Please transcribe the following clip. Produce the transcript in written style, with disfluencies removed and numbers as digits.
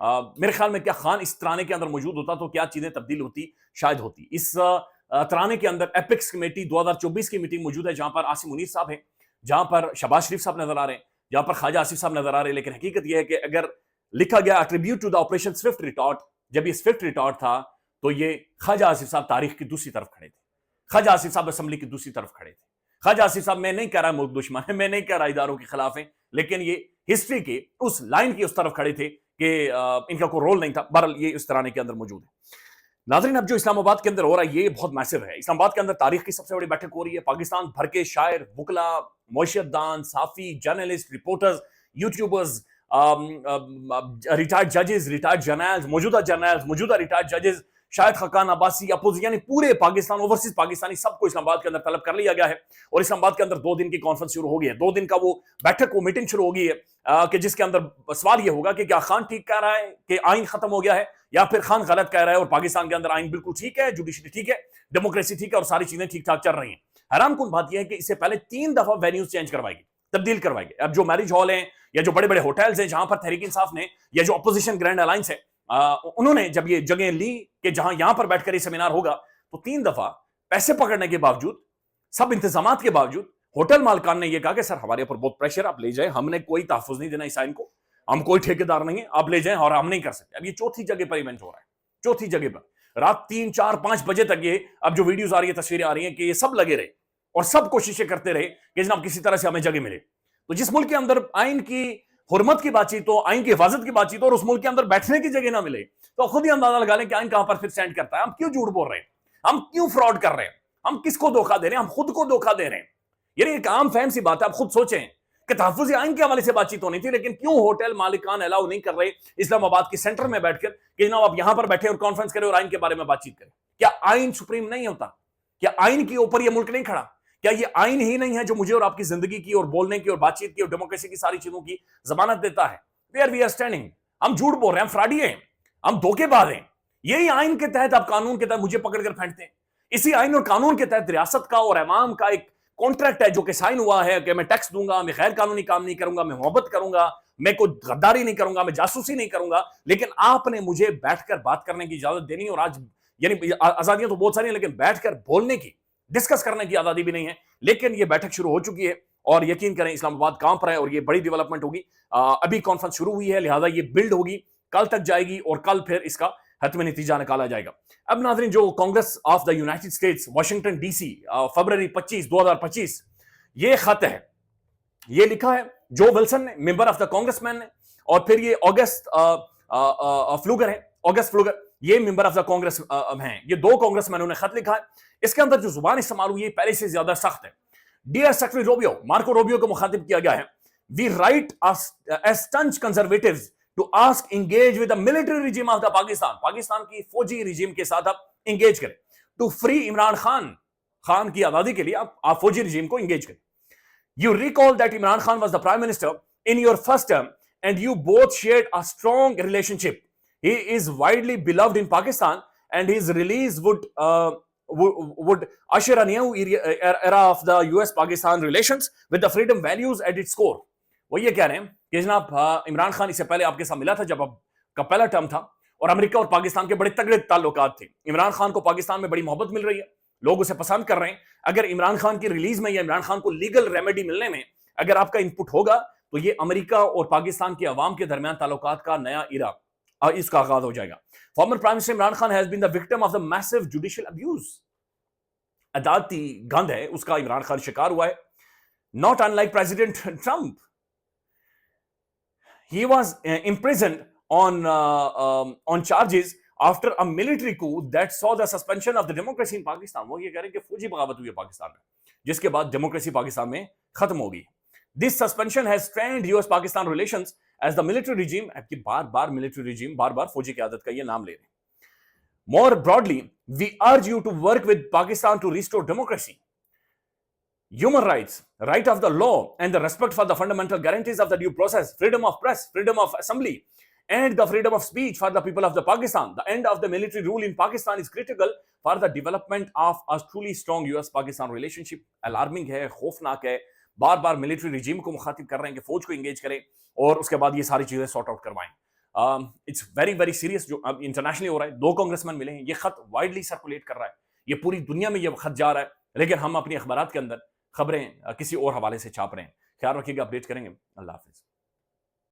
میرے خیال میں کیا خان اس ترانے کے اندر موجود ہوتا تو کیا چیزیں تبدیل ہوتی، شاید ہوتی. اس ترانے کے اندر ایپکس کمیٹی 2024 کی میٹنگ موجود ہے، جہاں پر عاصم منیر صاحب ہیں، جہاں پر شہباز شریف صاحب نظر آ رہے ہیں، جہاں پر خواجہ آصف صاحب نظر آ رہے ہیں. لیکن حقیقت یہ ہے کہ اگر لکھا گیا attribute to the operation swift restart, جب یہ سوئفٹ ریٹارٹ تھا تو یہ خواجہ آصف صاحب تاریخ کی دوسری طرف کھڑے تھے، خواجہ آصف صاحب اسمبلی کی دوسری طرف کھڑے تھے. خواجہ آصف صاحب میں نہیں کہہ رہا ملک دشمن ہے، میں نہیں کہہ رہا اداروں کے خلاف ہیں، لیکن یہ ہسٹری کے اس لائن کی اس طرف کھڑے تھے کہ ان کا کوئی رول نہیں تھا. بہرحال یہ اس طرح کے اندر موجود ہے. ناظرین اب جو اسلام آباد کے اندر ہو رہا ہے یہ بہت میسو ہے. اسلام آباد کے اندر تاریخ کی سب سے بڑی بیٹھک ہو رہی ہے. پاکستان بھر کے شاعر، وکلا، معیشت دان، صحافی، جرنلسٹ، رپورٹرز، یوٹیوبرز، ریٹائرڈ ججز، ریٹائرڈ جرنلز، موجودہ ریٹائرڈ ججز، شاہد خاقان عباسی، اپوزیشن، یعنی پورے پاکستان، اوورسیز پاکستانی سب کو اسلام آباد کے اندر طلب کر لیا گیا ہے. اور اسلام آباد کے اندر 2 دن کی کانفرنس شروع ہو گئی ہے. 2 دن کا وہ بیٹھک، وہ میٹنگ شروع ہو گئی ہے کہ جس کے اندر سوال یہ ہوگا کہ کیا خان ٹھیک کہہ رہا ہے کہ آئین ختم ہو گیا ہے، یا پھر خان غلط کہہ رہا ہے اور پاکستان کے اندر آئین بالکل ٹھیک ہے، جوڈیشری ٹھیک ہے، ڈیموکریسی ٹھیک ہے اور ساری چیزیں ٹھیک ٹھاک چل رہی ہیں. حیران کن بات یہ ہے کہ اس سے پہلے 3 دفعہ وینیوز چینج کروائے گی، تبدیل کروائے گی. اب جو میرج ہال ہیں یا جو بڑے بڑے ہوٹلز ہیں جہاں پر تحریک انصاف نے یا جو اپوزیشن گرینڈ الائنس ہے انہوں نے جب یہ جگہیں لی کہ جہاں یہاں پر بیٹھ کر یہ سیمینار ہوگا، تو 3 دفعہ پیسے پکڑنے کے باوجود، سب انتظامات کے باوجود، ہوٹل مالکان نے یہ کہا کہ سر ہمارے اوپر بہت پریشر، آپ لے جائیں، ہم نے کوئی تحفظ نہیں دینا اس آئین کو، ہم کوئی ٹھیکیدار نہیں ہیں، آپ لے جائیں اور ہم نہیں کر سکتے. اب یہ چوتھی جگہ پر ایونٹ ہو رہا ہے، چوتھی جگہ پر رات 3 4 5 بجے تک یہ اب جو ویڈیوز آ رہی ہیں، تصویریں آ رہی ہیں کہ یہ سب لگے رہے اور سب کوششیں کرتے رہے کہ جناب کسی طرح سے ہمیں جگہ ملے. تو جس ملک کے اندر آئین کی حرمت کی بات چیت ہو، آئین کی حفاظت کی بات چیت ہو اور اس ملک کے اندر بیٹھنے کی جگہ نہ ملے، تو خود ہی اندازہ لگا لیں کہ آئین کہاں پر پھر سٹینڈ کرتا ہے. ہم کیوں جھوٹ بول رہے ہیں، ہم کیوں فراڈ کر رہے ہیں، ہم کس کو دھوکہ دے رہے ہیں، ہم خود کو دھوکہ دے رہے ہیں. یعنی ایک عام فہم سی بات ہے، آپ خود سوچیں کہ تحفظ آئین کے حوالے سے بات چیت ہونی تھی، لیکن کیوں ہوٹل مالکان الاؤ نہیں کر رہے اسلام آباد کے سینٹر میں بیٹھ کر کہ جناب آپ یہاں پر بیٹھے اور کانفرنس کریں اور آئین کے بارے میں بات چیت کریں. کیا آئین سپریم نہیں ہوتا؟ کیا آئین کے اوپر یہ ملک نہیں کھڑا؟ کیا یہ آئین ہی نہیں ہے جو مجھے اور آپ کی زندگی کی اور بولنے کی اور بات چیت کی اور ڈیموکریسی کی ساری چیزوں کی ضمانت دیتا ہے؟ Where we are standing. ہم جھوٹ بول رہے ہیں، ہم فراڈی ہیں، ہم دھوکے باز ہیں. یہی آئین کے تحت آپ قانون کے تحت مجھے پکڑ کر پھینکتے ہیں. اسی آئین اور قانون کے تحت ریاست کا اور عوام کا ایک کانٹریکٹ ہے جو کہ سائن ہوا ہے کہ میں ٹیکس دوں گا، میں غیر قانونی کام نہیں کروں گا، میں محبت کروں گا، میں کوئی غداری نہیں کروں گا، میں جاسوسی نہیں کروں گا. لیکن آپ نے مجھے بیٹھ کر بات کرنے کی اجازت دینی، اور آج یعنی آزادیاں تو بہت ساری ہیں لیکن بیٹھ کر بولنے کی، ڈسکس کرنے کی آزادی بھی نہیں ہے. لیکن یہ بیٹھک شروع ہو چکی ہے اور یقین کریں اسلام آباد کام پر ہے اور یہ بڑی ڈیولپمنٹ ہوگی. ابھی کانفرنس شروع ہوئی ہے، لہذا یہ بلڈ ہوگی، کل تک جائے گی اور کل پھر اس کا حتمی نتیجہ نکالا جائے گا. اب ناظرین جو Congress of the United States Washington D C February 25 2025 یہ خط ہے، یہ لکھا ہے جو ولسن نے، ممبر آف دا کانگریس مین نے، اور پھر یہ آگسٹ فلوگر ہے، آگسٹ فلوگر یہ ممبر آف دا کانگریس ہیں. یہ 2 کانگریس مینوں نے خط لکھا ہے. اس کے اندر جو زبان استعمال ہوئی ہے پہلے سے زیادہ سخت ہے. Dear secretary Rubio, Marco Rubio کو مخاطب کیا گیا ہے. We write as staunch conservatives to ask engage with the military regime of the Pakistan کی فوجی رجیم کے ساتھ آپ انگیج کریں. to free عمران خان کی آزادی کے لیے آپ فوجی رجیم کو انگیج کریں. You recall that Imran Khan was the prime minister in your first term and you both shared a strong relationship. He is widely beloved in Pakistan and his release would usher a new era of the US-Pakistan relations with the freedom values at its core. وہ یہ کہہ رہے ہیں کہ جناب عمران خان اس سے پہلے آپ کے ساتھ ملا تھا جب آپ کا پہلا ٹرم تھا اور امریکہ اور پاکستان کے بڑے تگڑے تعلقات تھے. عمران خان کو پاکستان میں بڑی محبت مل رہی ہے، لوگ اسے پسند کر رہے ہیں. اگر عمران خان کی ریلیز میں یا عمران خان کو لیگل ریمیڈی ملنے میں اگر آپ کا انپٹ ہوگا تو یہ امریکہ اور پاکستان کے عوام کے درمیان تعلقات کا نیا ایرا اس کا آغاز ہو جائے گا. Former prime minister Imran Khan has been the victim of the massive judicial abuse. عدالتی گند ہے اس کا عمران خان شکار ہوا ہے. Not in like president Trump, he was imprisoned on charges after a military coup that saw the suspension of the democracy in Pakistan. وہ یہ کہہ رہے ہیں کہ فوجی بغاوت ہوئی ہے پاکستان میں جس کے بعد ڈیموکریسی پاکستان میں ختم ہوگی. This suspension has strained US-Pakistan relations as the military regime بار بار فوجی قیادت کا یہ نام لے رہے ہیں. More broadly, we urge you to work with Pakistan to restore democracy, human rights, right of the law, and the respect for the fundamental guarantees of the due process, freedom of press, freedom of assembly, and the freedom of speech for the people of the Pakistan. The end of the military rule in Pakistan is critical for the development of a truly strong US-Pakistan relationship. Alarming ہے، خوفناک ہے. بار بار military رجیم کو مخاطب کر رہے ہیں کہ فوج کو انگیج کریں اور اس کے بعد یہ ساری چیزیں سارٹ آؤٹ کروائیں. اٹس ویری ویری سیریس جو اب انٹرنیشنلی ہو رہا ہے. 2 کانگریس مین ملے ہیں, یہ خط وائڈلی سرکولیٹ کر رہا ہے, یہ پوری دنیا میں یہ خط جا رہا ہے, لیکن ہم اپنی اخبارات کے اندر خبریں کسی اور حوالے سے چھاپ رہے ہیں. خیال رکھیے گا, اپڈیٹ کریں گے. اللہ حافظ.